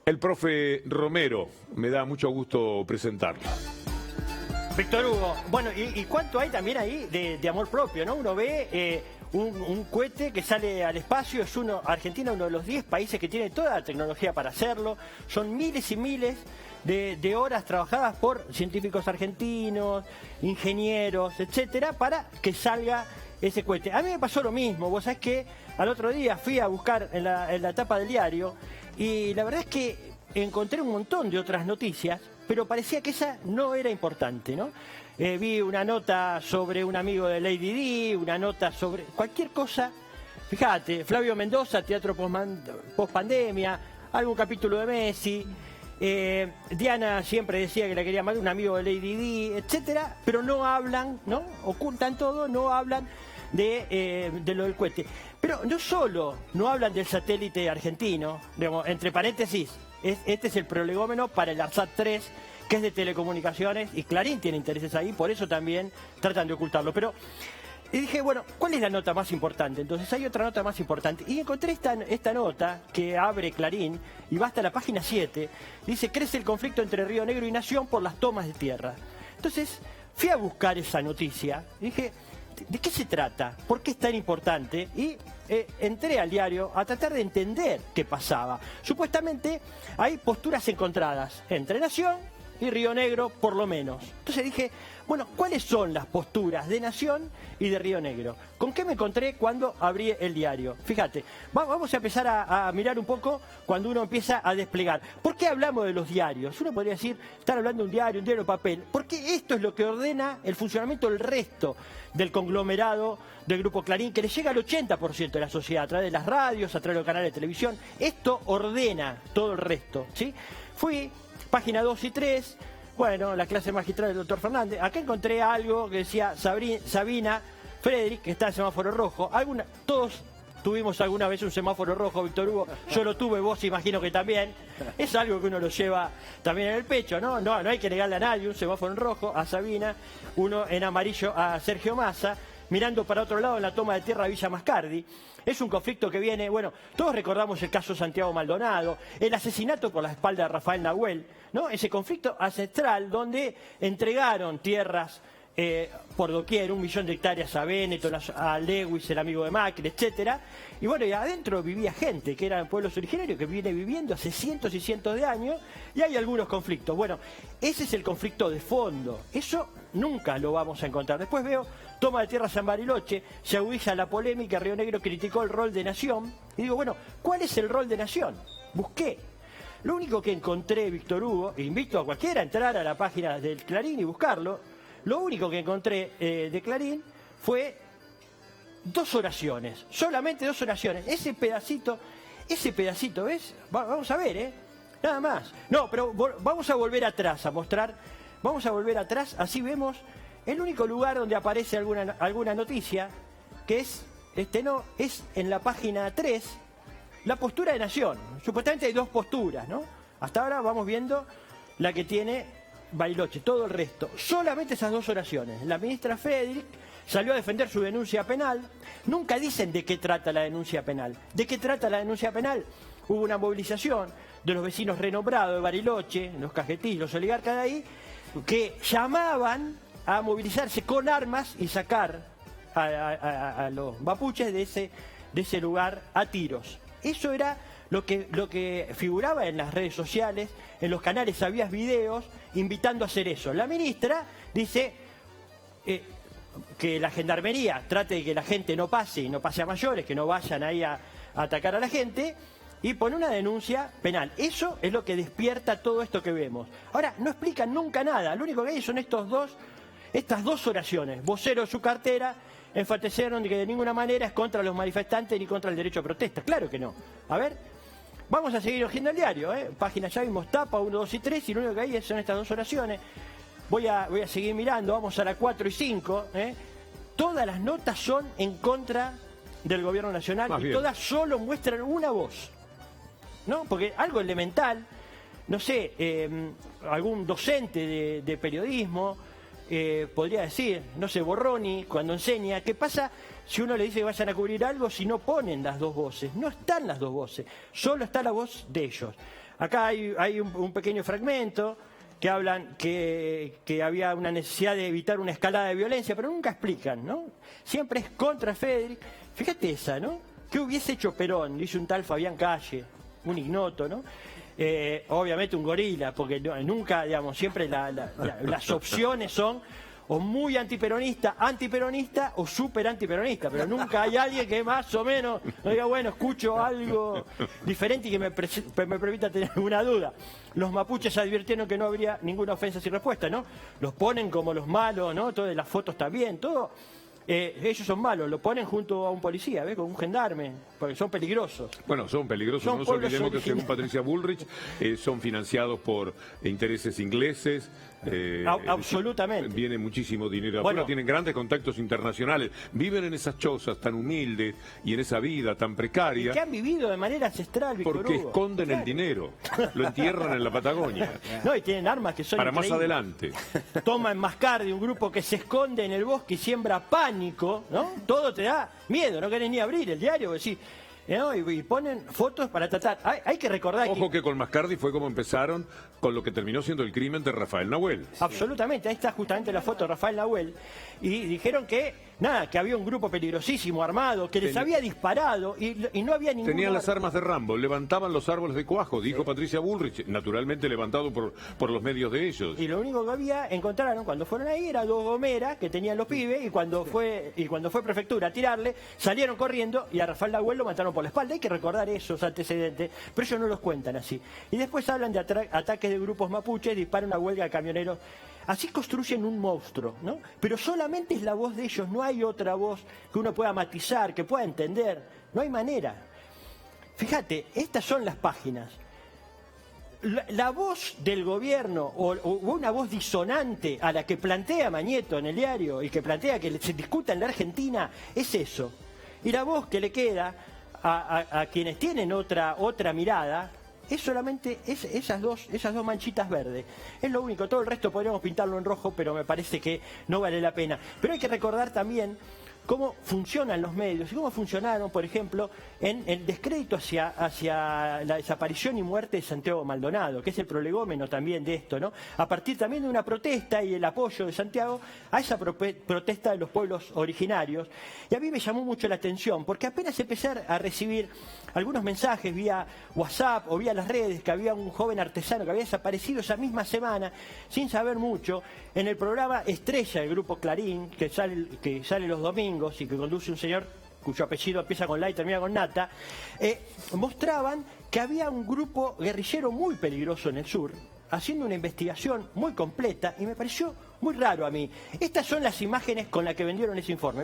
el profe Romero. Me da mucho gusto presentarlo. Víctor Hugo, bueno, ¿y cuánto hay también ahí de amor propio, ¿no? Uno ve un cohete que sale al espacio, Argentina uno de los 10 países que tiene toda la tecnología para hacerlo, son miles y miles de horas trabajadas por científicos argentinos, ingenieros, etcétera, para que salga ese cohete. A mí me pasó lo mismo, vos sabés que al otro día fui a buscar en la tapa del diario y la verdad es que encontré un montón de otras noticias, pero parecía que esa no era importante, ¿no? Vi una nota sobre un amigo de Lady Di, una nota sobre cualquier cosa. Fíjate, Flavio Mendoza, teatro post-pandemia, algún capítulo de Messi. Diana siempre decía que la quería más, un amigo de Lady Di, etcétera, pero no hablan, ¿no? Ocultan todo, no hablan de lo del cohete. Pero no solo no hablan del satélite argentino, digamos, entre paréntesis, este es el prolegómeno para el ARSAT 3, que es de telecomunicaciones, y Clarín tiene intereses ahí, por eso también tratan de ocultarlo. Pero y dije, bueno, ¿cuál es la nota más importante? Entonces hay otra nota más importante. Y encontré esta nota que abre Clarín y va hasta la página 7. Dice, crece el conflicto entre Río Negro y Nación por las tomas de tierra. Entonces fui a buscar esa noticia y dije, ¿de qué se trata? ¿Por qué es tan importante? Y entré al diario a tratar de entender qué pasaba. Supuestamente hay posturas encontradas entre Nación y Río Negro, por lo menos. Entonces dije, bueno, ¿cuáles son las posturas de Nación y de Río Negro? ¿Con qué me encontré cuando abrí el diario? Fíjate, vamos a empezar a mirar un poco cuando uno empieza a desplegar. ¿Por qué hablamos de los diarios? Uno podría decir, están hablando de un diario de papel. Porque esto es lo que ordena el funcionamiento del resto del conglomerado del Grupo Clarín, que le llega al 80% de la sociedad, a través de las radios, a través de los canales de televisión. Esto ordena todo el resto, ¿sí? Fui, página 2 y 3, bueno, la clase magistral del doctor Fernández. Acá encontré algo que decía Sabina Frederick, que está en semáforo rojo. Todos tuvimos alguna vez un semáforo rojo, Víctor Hugo. Yo lo tuve, vos imagino que también. Es algo que uno lo lleva también en el pecho, ¿no? No hay que negarle a nadie un semáforo en rojo, a Sabina, uno en amarillo a Sergio Massa, mirando para otro lado en la toma de tierra de Villa Mascardi. Es un conflicto que viene, bueno, todos recordamos el caso Santiago Maldonado, el asesinato por la espalda de Rafael Nahuel, ¿no? Ese conflicto ancestral donde entregaron tierras por doquier, 1 millón de hectáreas a Benetton, a Lewis, el amigo de Macri, etcétera. Y bueno, y adentro vivía gente que eran pueblos originarios que viene viviendo hace cientos y cientos de años, y hay algunos conflictos. Bueno, ese es el conflicto de fondo. Eso nunca lo vamos a encontrar. Después veo toma de tierras en Bariloche, se agudiza la polémica, Río Negro criticó el rol de Nación, y digo, bueno, ¿cuál es el rol de Nación? Busqué. Lo único que encontré, Víctor Hugo, e invito a cualquiera a entrar a la página del Clarín y buscarlo, lo único que encontré de Clarín fue 2 oraciones, solamente 2 oraciones. Ese pedacito, ¿ves? Vamos a ver, nada más. No, pero vamos a volver atrás a mostrar, vamos a volver atrás, así vemos el único lugar donde aparece alguna noticia, que es en la página 3, la postura de Nación. Supuestamente hay 2 posturas, ¿no? Hasta ahora vamos viendo la que tiene Bariloche, todo el resto. Solamente esas 2 oraciones. La ministra Frederick salió a defender su denuncia penal. Nunca dicen de qué trata la denuncia penal. ¿De qué trata la denuncia penal? Hubo una movilización de los vecinos renombrados de Bariloche, los cajetillos, los oligarcas de ahí, que llamaban a movilizarse con armas y sacar a los mapuches de ese lugar a tiros. Eso era lo que figuraba en las redes sociales, en los canales había videos invitando a hacer eso. La ministra dice que la gendarmería trate de que la gente no pase y no pase a mayores, que no vayan ahí a atacar a la gente, y pone una denuncia penal. Eso es lo que despierta todo esto que vemos. Ahora, no explican nunca nada, lo único que hay son estas 2 oraciones. Vocero de su cartera enfatecieron que de ninguna manera es contra los manifestantes ni contra el derecho a protesta. Claro que no. A ver, vamos a seguir hojeando el diario, Página ya vimos tapa 1, 2 y 3, y lo único que hay son estas 2 oraciones. Voy a seguir mirando, vamos a la 4 y 5, Todas las notas son en contra del gobierno nacional y todas solo muestran una voz, ¿no? Porque algo elemental, no sé, algún docente de periodismo podría decir, no sé, Borroni, cuando enseña, ¿qué pasa si uno le dice que vayan a cubrir algo si no ponen las 2 voces? No están las 2 voces, solo está la voz de ellos. Acá hay un pequeño fragmento que hablan que había una necesidad de evitar una escalada de violencia, pero nunca explican, ¿no? Siempre es contra Federic. Fíjate esa, ¿no? ¿Qué hubiese hecho Perón? Dice un tal Fabián Calle, un ignoto, ¿no? Obviamente un gorila, porque nunca, digamos, siempre las opciones son o muy antiperonista o súper antiperonista, pero nunca hay alguien que más o menos no diga, bueno, escucho algo diferente y que me permita tener alguna duda. Los mapuches advirtieron que no habría ninguna ofensa sin respuesta, ¿no? Los ponen como los malos, ¿no? Todas las fotos también, todo. Ellos son malos, lo ponen junto a un policía, ¿ves? Con un gendarme, porque son peligrosos. Bueno, son peligrosos, no nos olvidemos que según Patricia Bullrich son financiados por intereses ingleses. Absolutamente. Viene muchísimo dinero bueno, afuera, tienen grandes contactos internacionales, viven en esas chozas tan humildes y en esa vida tan precaria. Y que han vivido de manera ancestral, Víctor porque Hugo. esconden claro. El dinero, lo entierran en la Patagonia. No, y tienen armas que son para increíbles. Más adelante. Toma en Mascardi, un grupo que se esconde en el bosque y siembra pánico, ¿no? Todo te da miedo, no querés ni abrir el diario, decís, ¿no? Y ponen fotos para tratar. Hay que recordar Ojo que con Mascardi fue como empezaron con lo que terminó siendo el crimen de Rafael Nahuel. Absolutamente, ahí está justamente la foto de Rafael Nahuel. Y dijeron que, nada, que había un grupo peligrosísimo armado, que les había disparado y no había ningún... Tenían las armas de Rambo, levantaban los árboles de cuajo, dijo Patricia Bullrich, naturalmente levantado por los medios de ellos. Y lo único que encontraron cuando fueron ahí era 2 gomeras que tenían los pibes y cuando fue prefectura a tirarle, salieron corriendo y a Rafael Nahuel lo mataron por la espalda. Hay que recordar esos antecedentes, pero ellos no los cuentan así. Y después hablan de ataques de grupos mapuches, disparan una huelga de camioneros. Así construyen un monstruo, ¿no? Pero solamente es la voz de ellos, no hay otra voz que uno pueda matizar, que pueda entender. No hay manera. Fíjate, estas son las páginas. La voz del gobierno o una voz disonante a la que plantea Mañeto en el diario y que plantea que se discuta en la Argentina es eso. Y la voz que le queda a quienes tienen otra mirada es solamente esas dos manchitas verdes. Es lo único, todo el resto podríamos pintarlo en rojo, pero me parece que no vale la pena. Pero hay que recordar también cómo funcionan los medios y cómo funcionaron, por ejemplo, en el descrédito hacia la desaparición y muerte de Santiago Maldonado, que es el prolegómeno también de esto, ¿no? A partir también de una protesta y el apoyo de Santiago a esa protesta de los pueblos originarios. Y a mí me llamó mucho la atención, porque apenas empecé a recibir algunos mensajes vía WhatsApp o vía las redes, que había un joven artesano que había desaparecido esa misma semana, sin saber mucho, en el programa estrella del Grupo Clarín, que sale los domingos, y que conduce un señor cuyo apellido empieza con La y termina con Nata, mostraban que había un grupo guerrillero muy peligroso en el sur, haciendo una investigación muy completa, y me pareció muy raro a mí. Estas son las imágenes con las que vendieron ese informe.